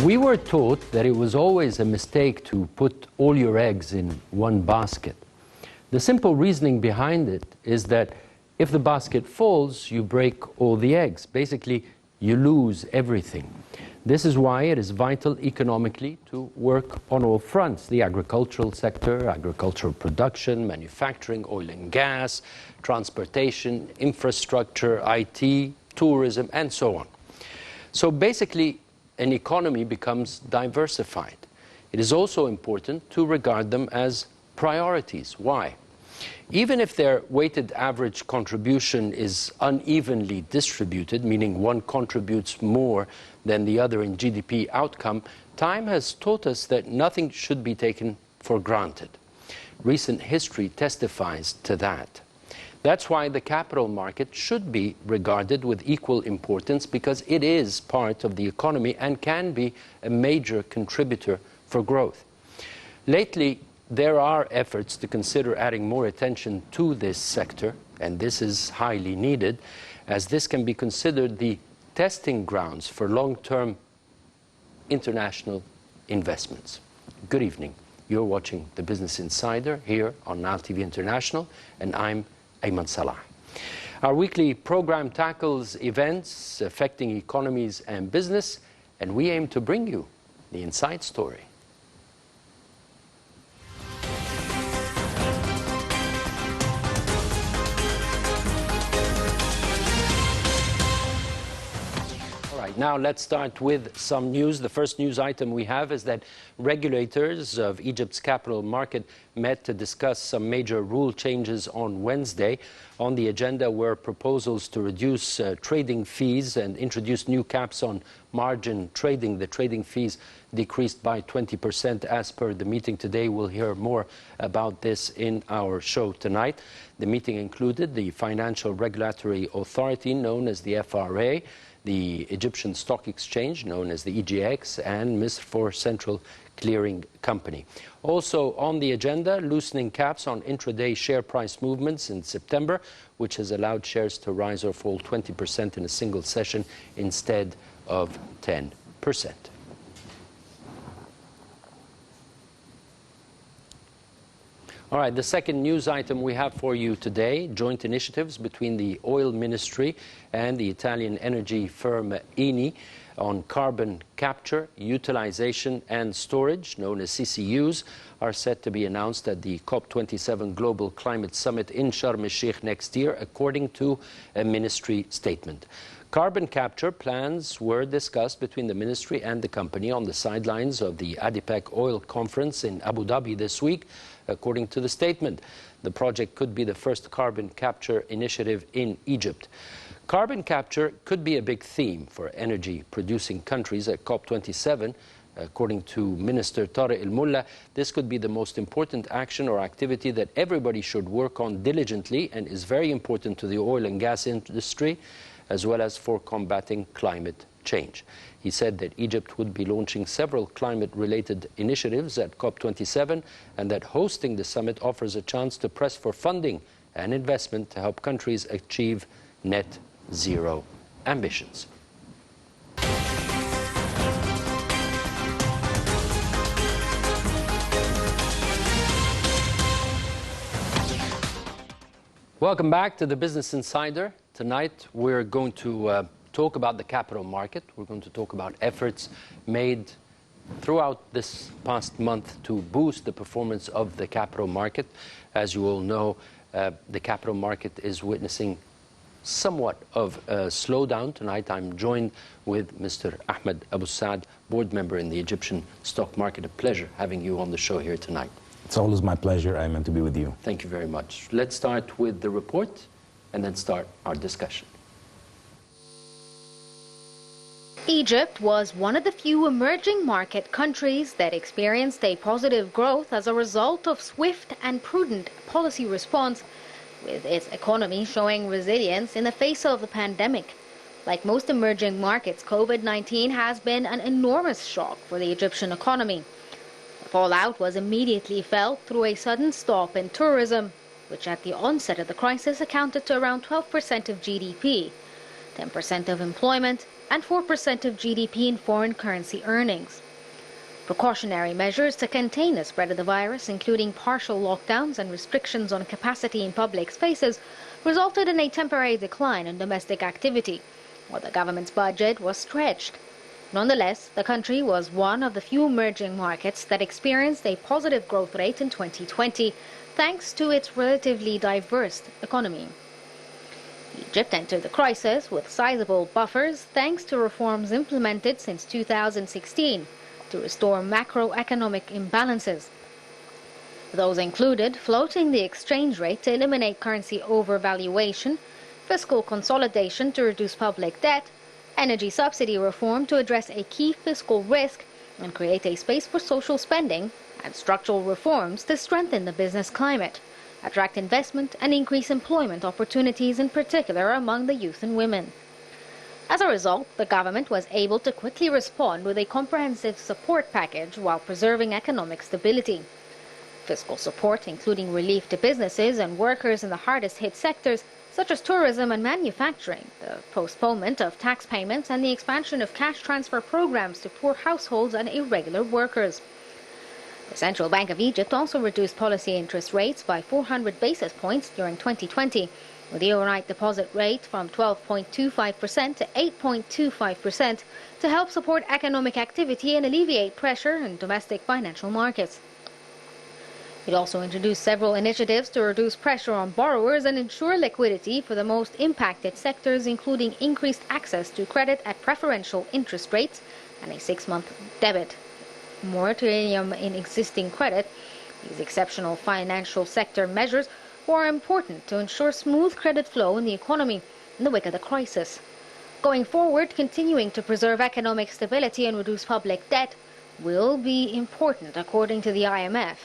We were taught that it was always a mistake to put all your eggs in one basket. The simple reasoning behind it is that if the basket falls, you break all the eggs. Basically, you lose everything. This is why it is vital economically to work on all fronts: the agricultural sector, agricultural production, manufacturing, oil and gas, transportation, infrastructure, IT, tourism, and so on. So basically, an economy becomes diversified. It is also important to regard them as priorities. Why? Even if their weighted average contribution is unevenly distributed, meaning one contributes more than the other in GDP outcome, time has taught us that nothing should be taken for granted. Recent history testifies to that. That's why the capital market should be regarded with equal importance, because it is part of the economy and can be a major contributor for growth. Lately, there are efforts to consider adding more attention to this sector, and this is highly needed, as this can be considered the testing grounds for long-term international investments. Good evening. You're watching The Business Insider here on Nile TV International, and I'm Ayman Salah. Our weekly program tackles events affecting economies and business, and we aim to bring you the inside story. Now let's start with some news. The first news item we have is that regulators of Egypt's capital market met to discuss some major rule changes on Wednesday. On the agenda were proposals to reduce trading fees and introduce new caps on margin trading. The trading fees decreased by 20% as per the meeting today. We'll hear more about this in our show tonight. The meeting included the Financial Regulatory Authority, known as the FRA, the Egyptian Stock Exchange, known as the EGX, and Misr for Central Clearing Company. Also on the agenda, loosening caps on intraday share price movements in September, which has allowed shares to rise or fall 20% in a single session instead of 10%. All right, the second news item we have for you today: joint initiatives between the Oil Ministry and the Italian energy firm Eni on carbon capture, utilization and storage, known as CCUs, are set to be announced at the COP27 Global Climate Summit in Sharm el-Sheikh next year, according to a ministry statement. Carbon capture plans were discussed between the ministry and the company on the sidelines of the ADIPEC oil conference in Abu Dhabi this week. According to the statement, the project could be the first carbon capture initiative in Egypt. Carbon capture could be a big theme for energy-producing countries at COP27. According to Minister Tariq El-Mullah, this could be the most important action or activity that everybody should work on diligently, and is very important to the oil and gas industry, as well as for combating climate change. He said that Egypt would be launching several climate-related initiatives at COP27, and that hosting the summit offers a chance to press for funding and investment to help countries achieve net zero ambitions. Welcome back to the Business Insider. Tonight we're going to talk about the capital market. We're going to talk about efforts made throughout this past month to boost the performance of the capital market. As you all know, the capital market is witnessing somewhat of a slowdown. Tonight I'm joined with Mr. Ahmed Abu Saad, board member in the Egyptian stock market. A pleasure having you on the show here tonight. It's always my pleasure, Ayman, to be with you. Thank you very much. Let's start with the report and then start our discussion. Egypt was one of the few emerging market countries that experienced a positive growth as a result of swift and prudent policy response, with its economy showing resilience in the face of the pandemic. Like most emerging markets, COVID-19 has been an enormous shock for the Egyptian economy. The fallout was immediately felt through a sudden stop in tourism, which at the onset of the crisis accounted to around 12% of GDP. 10% of employment, and 4% of GDP in foreign currency earnings. Precautionary measures to contain the spread of the virus, including partial lockdowns and restrictions on capacity in public spaces, resulted in a temporary decline in domestic activity, while the government's budget was stretched. Nonetheless, the country was one of the few emerging markets that experienced a positive growth rate in 2020, thanks to its relatively diverse economy. Egypt entered the crisis with sizable buffers thanks to reforms implemented since 2016 to restore macroeconomic imbalances. Those included floating the exchange rate to eliminate currency overvaluation, fiscal consolidation to reduce public debt, energy subsidy reform to address a key fiscal risk and create a space for social spending, and structural reforms to strengthen the business climate, attract investment and increase employment opportunities, in particular among the youth and women. As a result, the government was able to quickly respond with a comprehensive support package while preserving economic stability. Fiscal support, including relief to businesses and workers in the hardest hit sectors, such as tourism and manufacturing, the postponement of tax payments, and the expansion of cash transfer programs to poor households and irregular workers. The Central Bank of Egypt also reduced policy interest rates by 400 basis points during 2020, with the overnight deposit rate from 12.25% to 8.25% to help support economic activity and alleviate pressure in domestic financial markets. It also introduced several initiatives to reduce pressure on borrowers and ensure liquidity for the most impacted sectors, including increased access to credit at preferential interest rates and a 6-month debit moratorium in existing credit. These exceptional financial sector measures were important to ensure smooth credit flow in the economy in the wake of the crisis. Going forward, continuing to preserve economic stability and reduce public debt will be important, according to the IMF.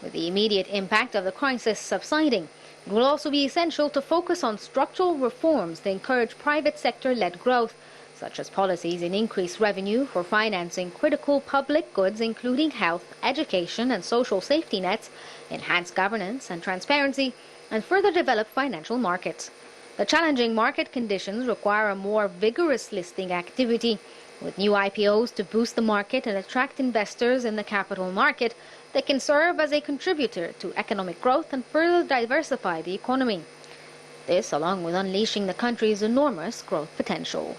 With the immediate impact of the crisis subsiding, it will also be essential to focus on structural reforms to encourage private sector-led growth, such as policies in increased revenue for financing critical public goods, including health, education, and social safety nets, enhanced governance and transparency, and further develop financial markets. The challenging market conditions require a more vigorous listing activity, with new IPOs to boost the market and attract investors in the capital market that can serve as a contributor to economic growth and further diversify the economy. This, along with unleashing the country's enormous growth potential.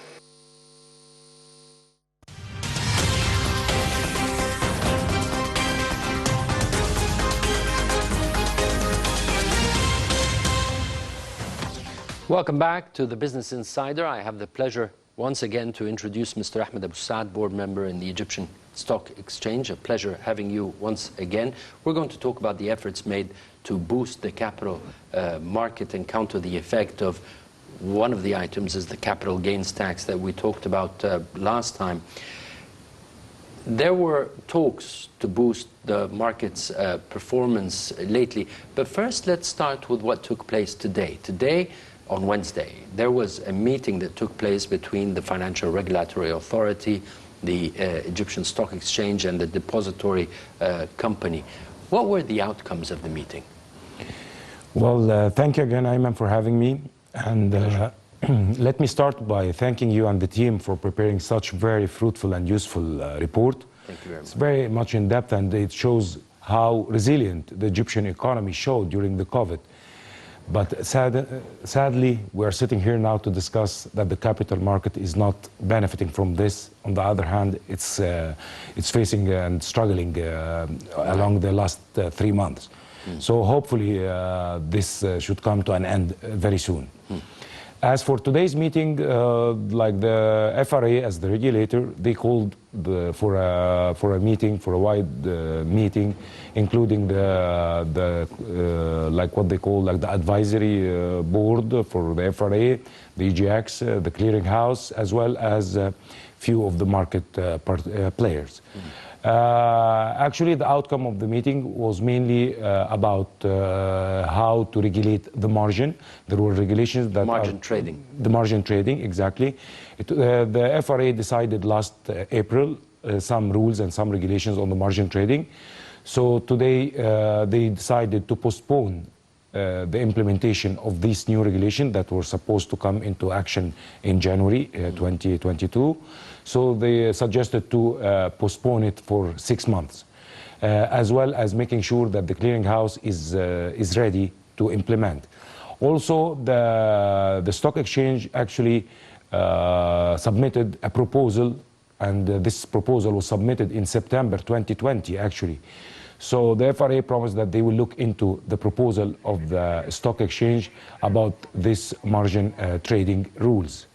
Welcome back to the Business Insider. I have the pleasure once again to introduce Mr. Ahmed Abu Saad, board member in the Egyptian Stock Exchange. A pleasure having you once again. We're going to talk about the efforts made to boost the capital market and counter the effect of one of the items is the capital gains tax that we talked about last time. There were talks to boost the market's performance lately, but first let's start with what took place today. Today, on Wednesday, there was a meeting that took place between the Financial Regulatory Authority, the Egyptian Stock Exchange, and the depository company. What were the outcomes of the meeting? Well, thank you again, Ayman, for having me. And let me start by thanking you and the team for preparing such very fruitful and useful report. Thank you very much. It's very much in depth, and it shows how resilient the Egyptian economy showed during the COVID. But sadly, we are sitting here now to discuss that the capital market is not benefiting from this. On the other hand, it's facing and struggling along the last 3 months. So hopefully this should come to an end very soon. As for today's meeting, like the FRA as the regulator, they called for a meeting, for a wide meeting, including the like what they call like the advisory board for the FRA, the EGX, the clearinghouse, as well as a few of the market players. Actually, the outcome of the meeting was mainly about how to regulate the margin. There were regulations that margin trading. The margin trading, exactly. The FRA decided last April some rules and some regulations on the margin trading. So today they decided to postpone the implementation of this new regulation that were supposed to come into action in January 2022. So they suggested to postpone it for 6 months, as well as making sure that the clearinghouse is ready to implement. Also, the stock exchange actually submitted a proposal, and this proposal was submitted in September 2020, actually. So the FRA promised that they will look into the proposal of the stock exchange about this margin trading rules.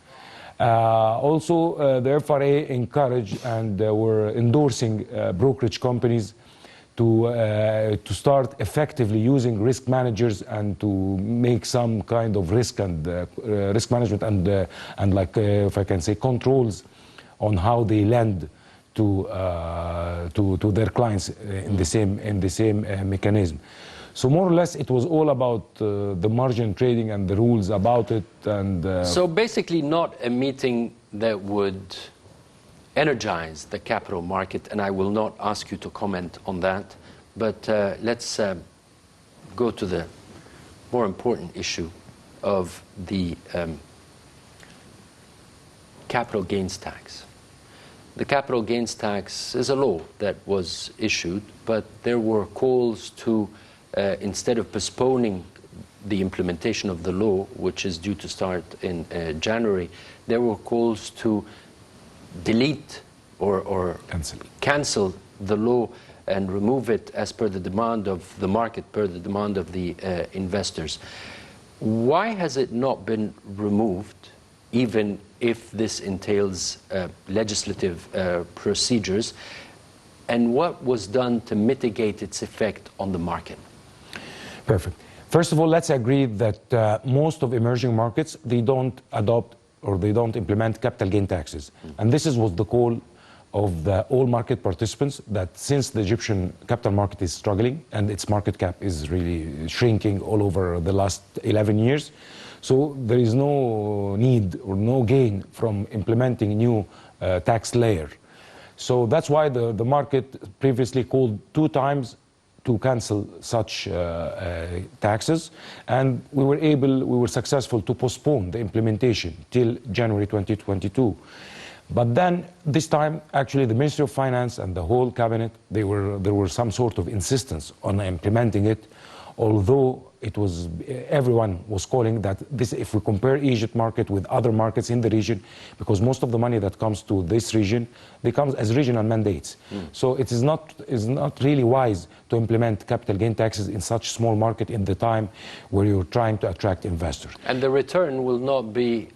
Also, the FRA encouraged and were endorsing brokerage companies to start effectively using risk managers and to make some kind of risk management and like if I can say controls on how they lend to their clients in the same mechanism. So more or less, it was all about the margin trading and the rules about it. And so basically, not a meeting that would energize the capital market, and I will not ask you to comment on that. But let's go to the more important issue of the capital gains tax. The capital gains tax is a law that was issued, but there were calls to, instead of postponing the implementation of the law, which is due to start in January, there were calls to delete or cancel the law and remove it as per the demand of the market, per the demand of the investors. Why has it not been removed, even if this entails legislative procedures? And what was done to mitigate its effect on the market? Perfect. First of all, let's agree that most of emerging markets, they don't adopt or they don't implement capital gain taxes. And this was the call of all market participants, that since the Egyptian capital market is struggling and its market cap is really shrinking all over the last 11 years, so there is no need or no gain from implementing a new tax layer. So that's why the market previously called 2 times to cancel such taxes, and we were successful to postpone the implementation till January 2022. But then this time, actually, the Ministry of Finance and the whole cabinet, there were some sort of insistence on implementing it, although everyone was calling that this, if we compare Egypt market with other markets in the region, because most of the money that comes to this region, they come as regional mandates. So it is not really wise to implement capital gain taxes in such small market in the time where you're trying to attract investors. And the return will not be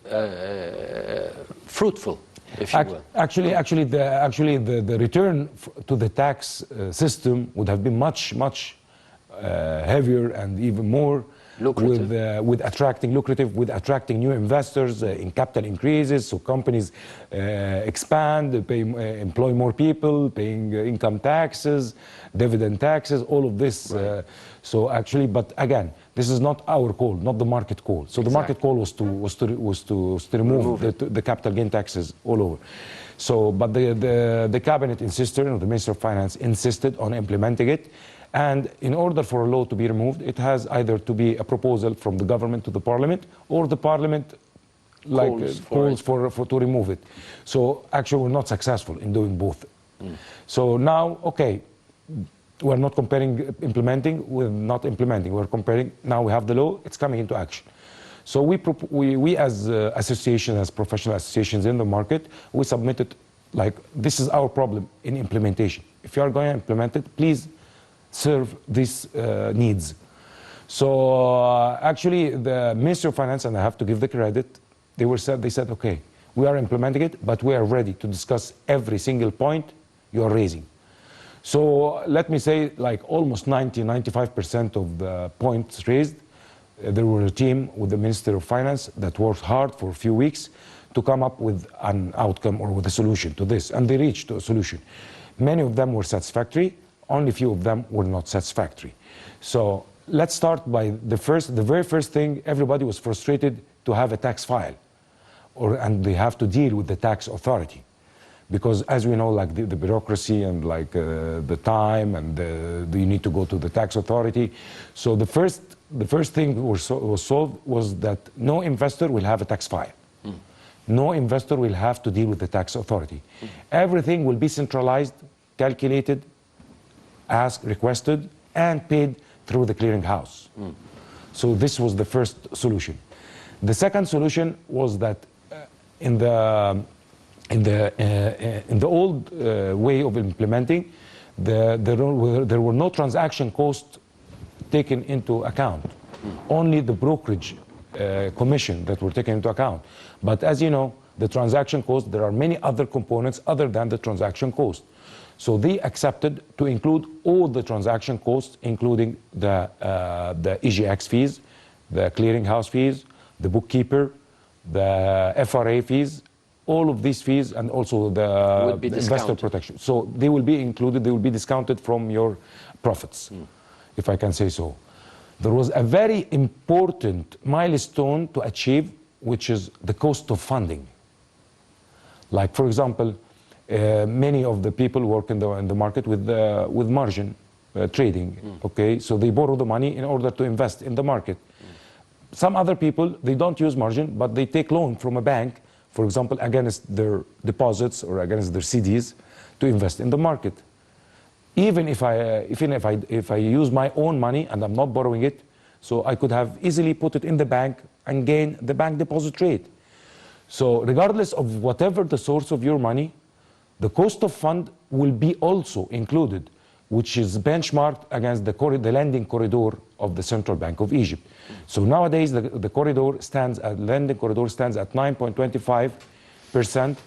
fruitful, if you will. Actually, the return to the tax system would have been much heavier and even more lucrative. with attracting new investors in capital increases, so companies expand, employ more people, paying income taxes, dividend taxes, all of this. Right. So actually, but again, this is not our call, not the market call. So the market call was to remove the capital gain taxes all over. So, but the cabinet insisted, or the Minister of Finance insisted on implementing it. And in order for a law to be removed, it has either to be a proposal from the government to the parliament, or the parliament calls for to remove it. So actually, we're not successful in doing both. So now, okay, we're not comparing implementing with not implementing. We're comparing, now we have the law, it's coming into action. So we as associations, as professional associations in the market, we submitted, like, this is our problem in implementation. If you are going to implement it, please serve these needs. So actually, the Ministry of Finance, and I have to give the credit, they said, okay, we are implementing it, but we are ready to discuss every single point you are raising. So let me say, like, almost 95% of the points raised, there was a team with the Minister of Finance that worked hard for a few weeks to come up with an outcome or with a solution to this, and they reached a solution. Many of them were satisfactory. Only few of them were not satisfactory. So let's start by the very first thing. Everybody was frustrated to have a tax file, and they have to deal with the tax authority, because as we know, like the bureaucracy and like the time and you need to go to the tax authority. So the first the first thing was solved was that no investor will have a tax file. No investor will have to deal with the tax authority. Everything will be centralized, calculated, asked, requested, and paid through the clearinghouse. So this was the first solution. The second solution was that in the old way of implementing, there were no transaction costs taken into account. Only the brokerage commission that were taken into account. But as you know, the transaction cost, there are many other components other than the transaction cost. So they accepted to include all the transaction costs, including the EGX fees, the clearinghouse fees, the bookkeeper, the FRA fees, all of these fees, and also the investor protection. So they will be included, they will be discounted from your profits, if I can say so. There was a very important milestone to achieve, which is the cost of funding. Like, for example, many of the people work in the market with margin trading, okay? So they borrow the money in order to invest in the market. Some other people, they don't use margin, but they take loan from a bank, for example, against their deposits or against their CDs to invest in the market. Even if I use my own money and I'm not borrowing it, so I could have easily put it in the bank and gain the bank deposit rate. So regardless of whatever the source of your money, the cost of fund will be also included, which is benchmarked against the lending corridor of the Central Bank of Egypt. So nowadays, the lending corridor stands at 9.25%.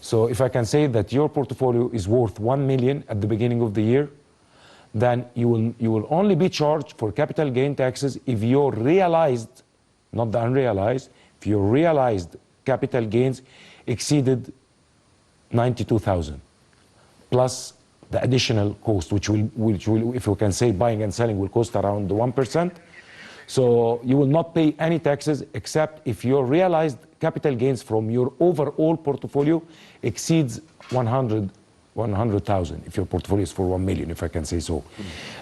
So if I can say that your portfolio is worth 1 million at the beginning of the year, then you will only be charged for capital gain taxes if your realized, not the unrealized, if your realized capital gains exceeded 92,000, plus the additional cost, which will, if we can say buying and selling, will cost around 1%. So you will not pay any taxes except if your realized capital gains from your overall portfolio exceeds 100,000, if your portfolio is for 1 million, if I can say so.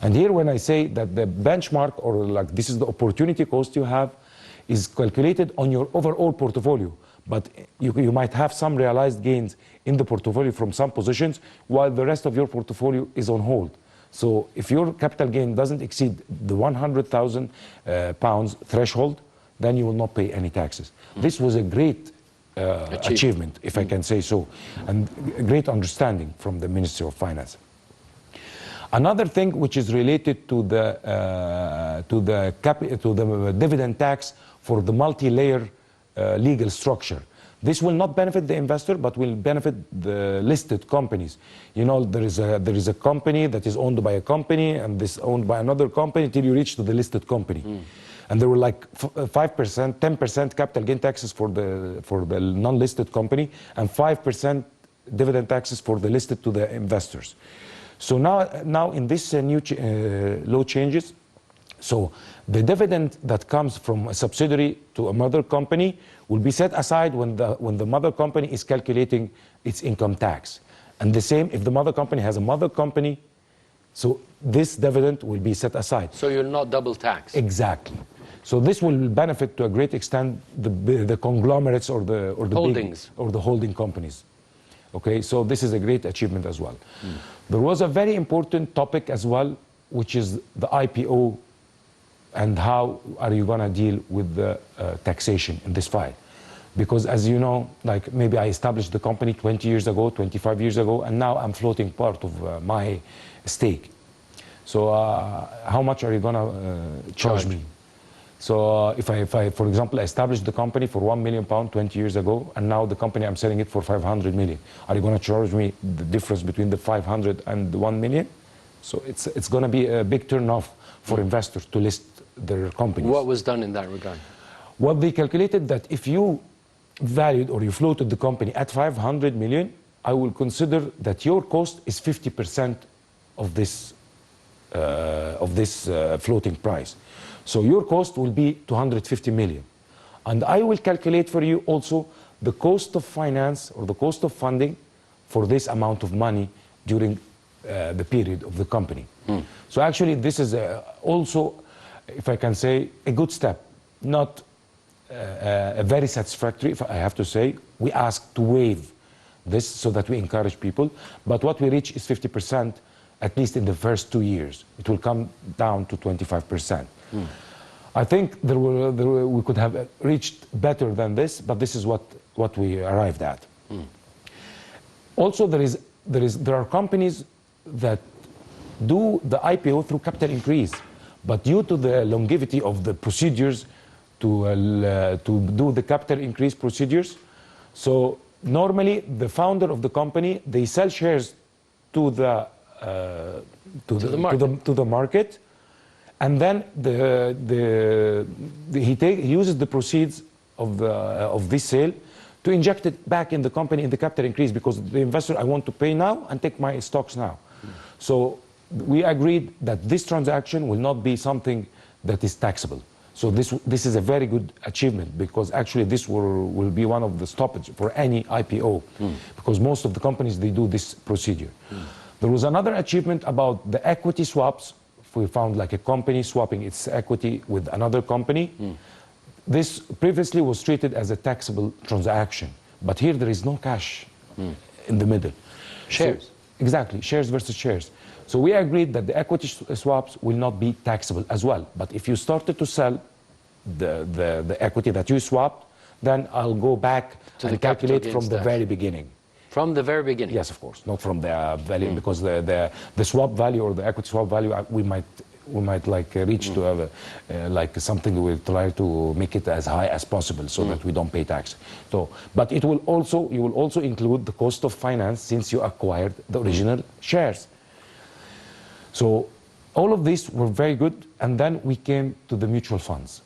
And here when I say that the benchmark, or like this is the opportunity cost you have, is calculated on your overall portfolio. But you might have some realized gains in the portfolio from some positions, while the rest of your portfolio is on hold. So if your capital gain doesn't exceed the 100,000 pounds threshold, then you will not pay any taxes. This was a great achievement, if I can say so, and a great understanding from the Ministry of Finance. Another thing which is related to the dividend tax for the multi-layer legal structure. This will not benefit the investor, but will benefit the listed companies. You know, there is a company that is owned by a company, and this owned by another company, till you reach to the listed company. And there were like 5%, 10% capital gain taxes for the non-listed company, and 5% dividend taxes for the listed to the investors. So now in this new law changes, so the dividend that comes from a subsidiary to a mother company will be set aside when the mother company is calculating its income tax. And the same if the mother company has a mother company, so this dividend will be set aside. So you'll not double tax. Exactly. So this will benefit to a great extent the conglomerates or the holdings big, or the holding companies. Okay, so this is a great achievement as well. There was a very important topic as well, which is the IPO. And how are you going to deal with the taxation in this file? Because as you know, like maybe I established the company 20 years ago, 25 years ago, and now I'm floating part of my stake. So how much are you going to charge me? So if I, for example, established the company for £1 million 20 years ago, and now the company I'm selling it for 500 million, are you going to charge me the difference between the 500 and the 1 million? So it's going to be a big turn-off for investors to list their companies. What was done in that regard? Well, they calculated that if you valued or you floated the company at 500 million, I will consider that your cost is 50% of this floating price. So your cost will be 250 million. And I will calculate for you also the cost of finance or the cost of funding for this amount of money during the period of the company. So actually this is also if I can say, a good step, not a very satisfactory, if I have to say. We asked to waive this so that we encourage people, but what we reach is 50%, at least in the first 2 years. It will come down to 25%. I think we could have reached better than this, but this is what we arrived at. Also, there are companies that do the IPO through capital increase, but due to the longevity of the procedures to do the capital increase procedures, so normally the founder of the company, they sell shares to the market, and then he uses the proceeds of this sale to inject it back in the company in the capital increase, because the investor, I want to pay now and take my stocks now. So we agreed that this transaction will not be something that is taxable. So this is a very good achievement, because actually this will be one of the stoppage for any IPO, because most of the companies, they do this procedure. There was another achievement about the equity swaps. We found like a company swapping its equity with another company. This previously was treated as a taxable transaction, but here there is no cash in the middle. Shares. So, exactly, shares versus shares. So we agreed that the equity swaps will not be taxable as well. But if you started to sell the equity that you swapped, then I'll go back to and calculate from the very beginning. From the very beginning? Yes, of course, not from the value, because the swap value or the equity swap value, we might like reach to have like something. We'll try to make it as high as possible so that we don't pay tax. So, but it will also, you will also include the cost of finance since you acquired the original shares. So all of these were very good, and then we came to the mutual funds.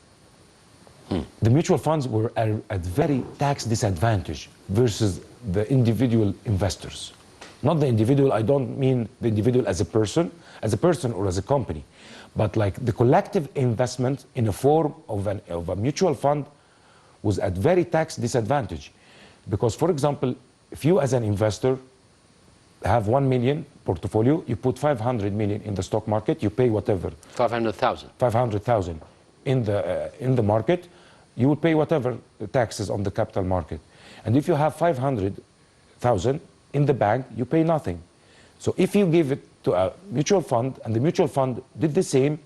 The mutual funds were at very tax disadvantage versus the individual investors. Not the individual, I don't mean the individual as a person or as a company, but like the collective investment in a form of a mutual fund was at very tax disadvantage. Because, for example, if you as an investor have 1 million portfolio, you put 500 million in the stock market, you pay whatever. 500,000. 500,000 in the market, you will pay whatever taxes on the capital market. And if you have 500,000 in the bank, you pay nothing. So if you give it to a mutual fund, and the mutual fund did the same,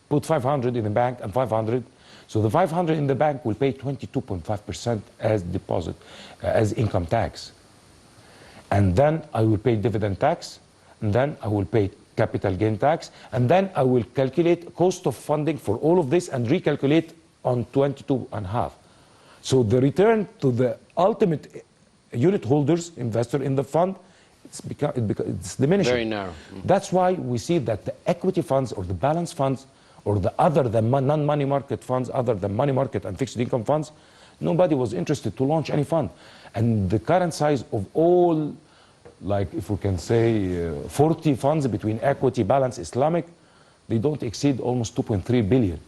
put 500 in the bank and 500, so the 500 in the bank will pay 22.5% as deposit, as income tax. And then I will pay dividend tax, and then I will pay capital gain tax, and then I will calculate cost of funding for all of this and recalculate on 22.5. So the return to the ultimate unit holders, investor in the fund, it's diminishing. Very narrow. That's why we see that the equity funds or the balance funds or the other than non-money market funds, other than money market and fixed income funds, nobody was interested to launch any fund. And the current size of all, like if we can say 40 funds between equity, balance, Islamic, they don't exceed almost 2.3 billion,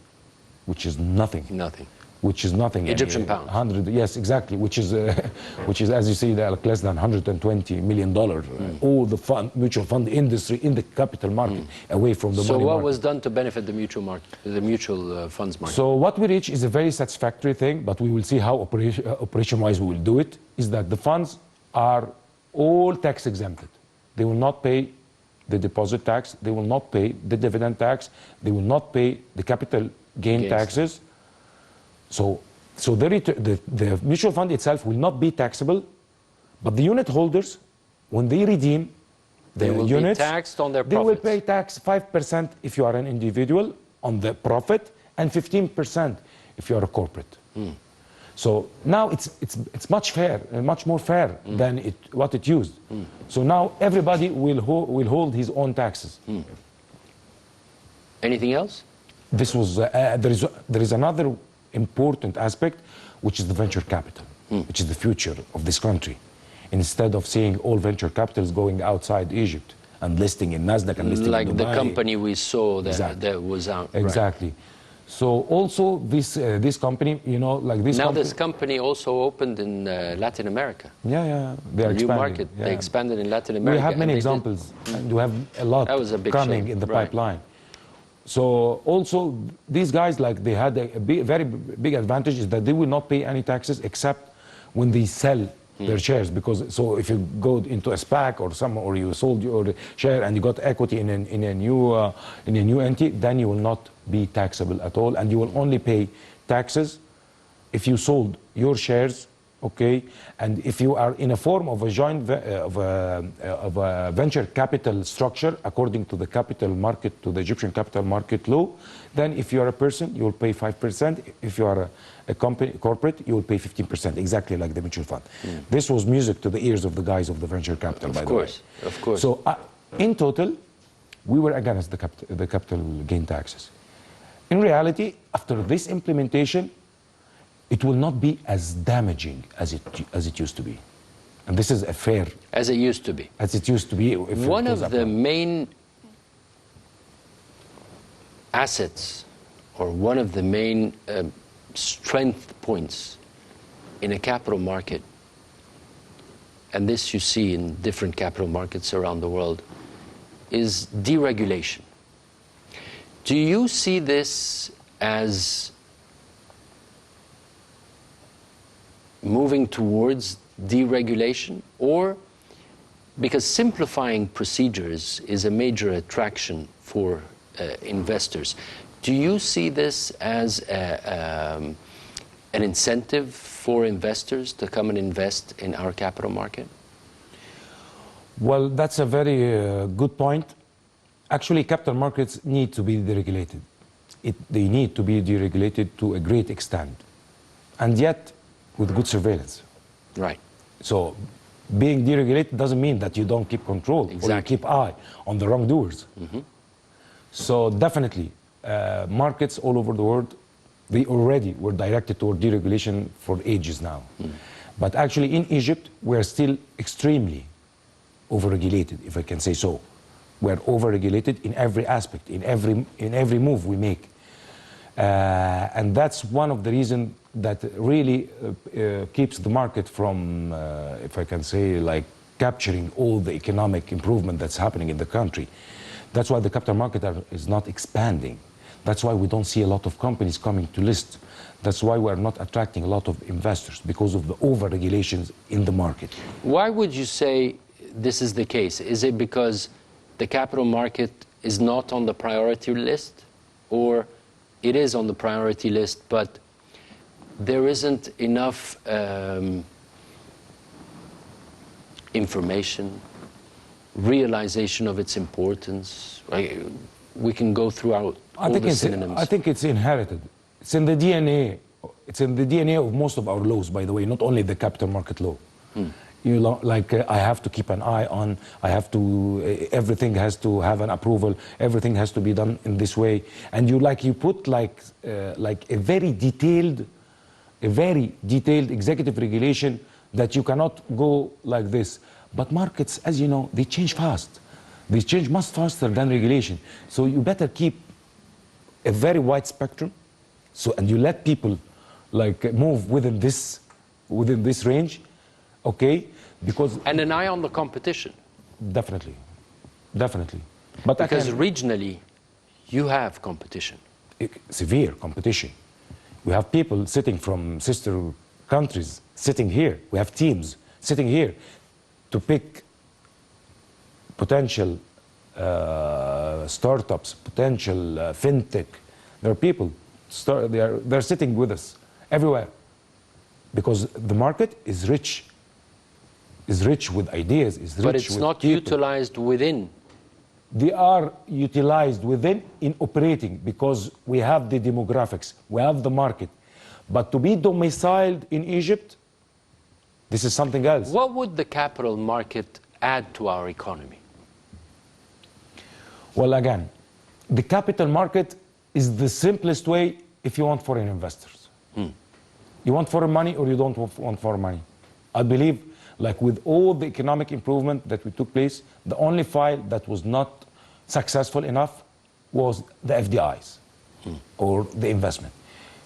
which is nothing. Nothing. Which is nothing. Egyptian pounds. 100, yes, exactly. Which is, as you see, like less than $120 million. All the mutual fund industry in the capital market, away from the money market. So what was done to benefit the mutual market, the mutual funds market? So what we reach is a very satisfactory thing, but we will see how operation-wise we will do it. Is that the funds are all tax exempted. They will not pay the deposit tax. They will not pay the dividend tax. They will not pay the capital gain taxes. So the mutual fund itself will not be taxable, but the unit holders, when they redeem the units, be taxed on their profits. They will pay tax 5% if you are an individual on the profit, and 15% if you are a corporate. So now it's much more fair than what it used. So now everybody will hold his own taxes. Anything else? This was there is another important aspect, which is the venture capital, which is the future of this country. Instead of seeing all venture capitals going outside Egypt and listing in Nasdaq and listing like in Dubai. the company we saw that, Exactly. that was out. Exactly. Right. So also this company, you know, like this. Now this company also opened in Latin America. Yeah, they are a new expanding. market. Yeah. They expanded in Latin America. We have many examples, and we have a lot That was a big coming show. in the Right. pipeline. So also, these guys, like, they had a very big advantage is that they will not pay any taxes except when they sell their shares. Because so if you go into a SPAC or you sold your share and you got equity in a new entity, then you will not be taxable at all, and you will only pay taxes if you sold your shares. Okay, and if you are in a form of a joint of a venture capital structure according to the capital market, to the Egyptian capital market law, then if you are a person, you will pay 5%. If you are a company, corporate, you will pay 15%, exactly like the mutual fund. This was music to the ears of the guys of the venture capital, by the way. Of course. So in total, we were against the capital gain taxes. In reality, after this implementation, it will not be as damaging as it used to be. And this is a fair... As it used to be. As it used to be. One of the main assets, or one of the main strength points in a capital market, and this you see in different capital markets around the world, is deregulation. Do you see this as moving towards deregulation, or because simplifying procedures is a major attraction for investors, do you see this as an incentive for investors to come and invest in our capital market? Well, that's a very good point. Actually, capital markets need to be deregulated. They need to be deregulated to a great extent, and yet with good surveillance. Right. So being deregulated doesn't mean that you don't keep control, or you keep eye on the wrongdoers. So definitely, markets all over the world, they already were directed toward deregulation for ages now. But actually in Egypt, we're still extremely overregulated, if I can say so. We're overregulated in every aspect, in every move we make. And that's one of the reasons that really keeps the market from, if I can say, like, capturing all the economic improvement that's happening in the country. That's why the capital market is not expanding. That's why we don't see a lot of companies coming to list. That's why we're not attracting a lot of investors, because of the over-regulations in the market. Why would you say this is the case? Is it because the capital market is not on the priority list, or it is on the priority list, but there isn't enough information, realization of its importance? Right? We can go through all the synonyms. I think it's inherited. It's in the DNA. It's in the DNA of most of our laws, by the way, not only the capital market law. You know, like, I have to keep an eye on, I have to, everything has to have an approval, everything has to be done in this way. And you put like a very detailed executive regulation that you cannot go like this. But markets, as you know, they change fast. They change much faster than regulation. So you better keep a very wide spectrum. So, and you let people like move within this range, okay? Because and an eye on the competition. Definitely. But because regionally, you have competition. Severe competition. We have people sitting from sister countries sitting here. We have teams sitting here to pick potential startups, potential fintech. There are people, they're sitting with us everywhere, because the market is rich with ideas, is rich with But it's not people. utilized within. They are utilized within in operating, because we have the demographics, we have the market. But to be domiciled in Egypt, this is something else. What would the capital market add to our economy? Well, again, the capital market is the simplest way if you want foreign investors. You want foreign money or you don't want foreign money? I believe, like with all the economic improvement that we took place, the only file that was not successful enough was the FDIs or the investment.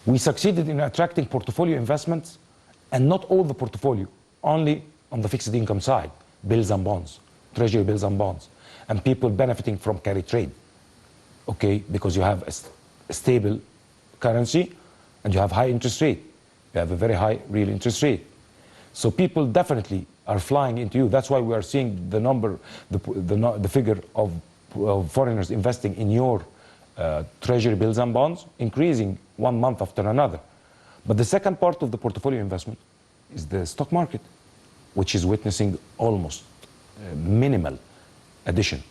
We succeeded in attracting portfolio investments, and not all the portfolio, only on the fixed income side, bills and bonds, treasury bills and bonds, and people benefiting from carry trade. okay? Because you have a stable currency and you have high interest rate. You have a very high real interest rate. So people definitely are flying into you. That's why we are seeing the number, the figure of foreigners investing in your treasury bills and bonds increasing 1 month after another. But the second part of the portfolio investment is the stock market, which is witnessing almost minimal addition.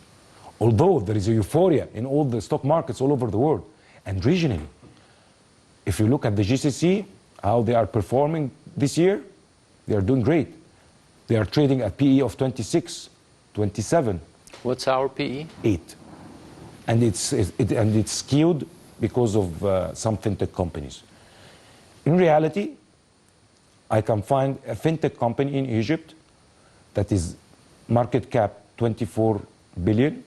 Although there is a euphoria in all the stock markets all over the world and regionally. If you look at the GCC, how they are performing this year, they are doing great. They are trading at PE of 26, 27. What's our PE? 8. And it's skewed because of some fintech companies. In reality, I can find a fintech company in Egypt that is market cap 24 billion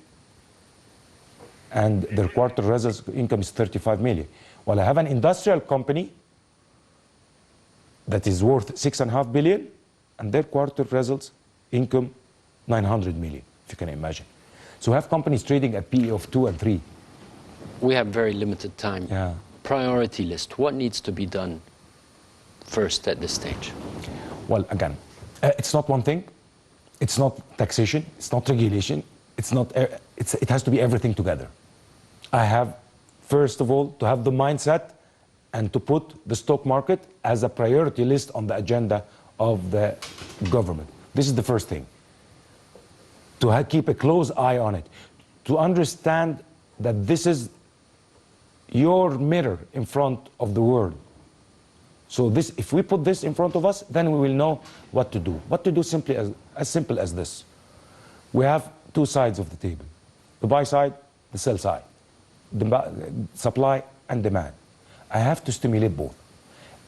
and their quarter results income is 35 million. While I have an industrial company that is worth 6.5 billion and their quarter results income 900 million, if you can imagine. So we have companies trading at PE of 2 and 3. We have very limited time. Yeah. Priority list. What needs to be done first at this stage? Well, again, it's not one thing. It's not taxation. It's not regulation. It's not. It has to be everything together. I have, first of all, to have the mindset and to put the stock market as a priority list on the agenda of the government. This is the first thing. To keep a close eye on it. To understand that this is your mirror in front of the world. So this, if we put this in front of us, then we will know what to do. What to do simply as simple as this. We have two sides of the table. The buy side, the sell side. The supply and demand. I have to stimulate both.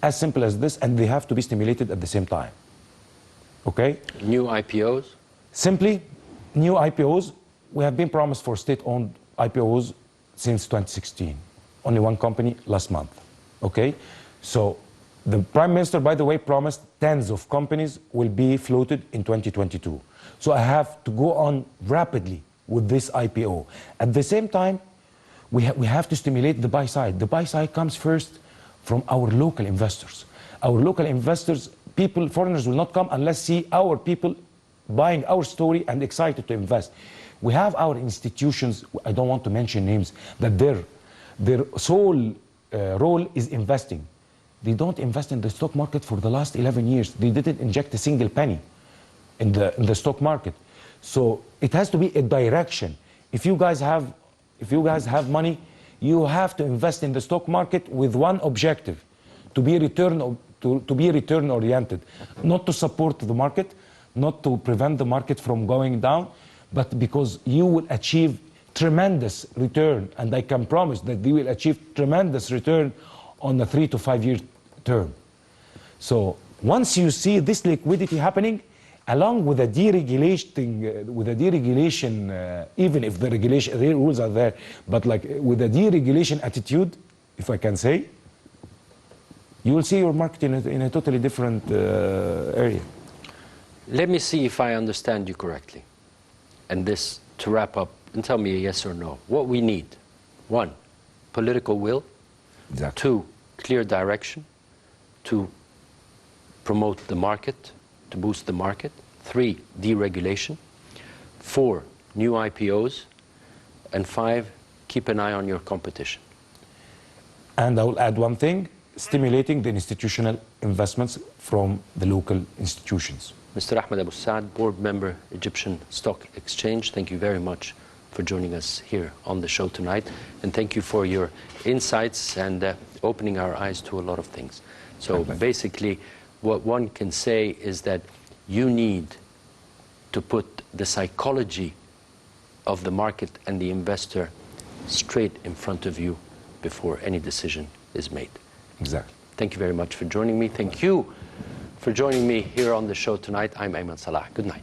As simple as this, and they have to be stimulated at the same time. Okay? New IPOs? Simply, new IPOs. We have been promised for state-owned IPOs since 2016. Only one company last month. Okay? So the Prime Minister, by the way, promised tens of companies will be floated in 2022. So I have to go on rapidly with this IPO. At the same time, we have to stimulate the buy side. The buy side comes first from our local investors. Our local investors, people, foreigners will not come unless see our people buying our story and excited to invest. We have our institutions, I don't want to mention names, that their sole role is investing. They don't invest in the stock market for the last 11 years. They didn't inject a single penny in the stock market. So it has to be a direction. If you guys have money, you have to invest in the stock market with one objective, to be return oriented, not to support the market, not to prevent the market from going down, but because you will achieve tremendous return, and I can promise that they will achieve tremendous return on a 3 to 5 year term. So once you see this liquidity happening, along with the deregulation, even if the rules are there, but like with a deregulation attitude, if I can say, you will see your market in a totally different area. Let me see if I understand you correctly. And this, to wrap up, and tell me a yes or no. What we need: 1, political will. Exactly. 2, clear direction to promote the market, to boost the market. 3, deregulation. 4, new IPOs. And 5, keep an eye on your competition. And I will add one thing, stimulating the institutional investments from the local institutions. Mr. Ahmed Abu Saad, board member, Egyptian Stock Exchange, thank you very much for joining us here on the show tonight. And thank you for your insights and opening our eyes to a lot of things. So basically, what one can say is that you need to put the psychology of the market and the investor straight in front of you before any decision is made. Exactly. Thank you very much for joining me. Thank you for joining me here on the show tonight. I'm Ayman Salah. Good night.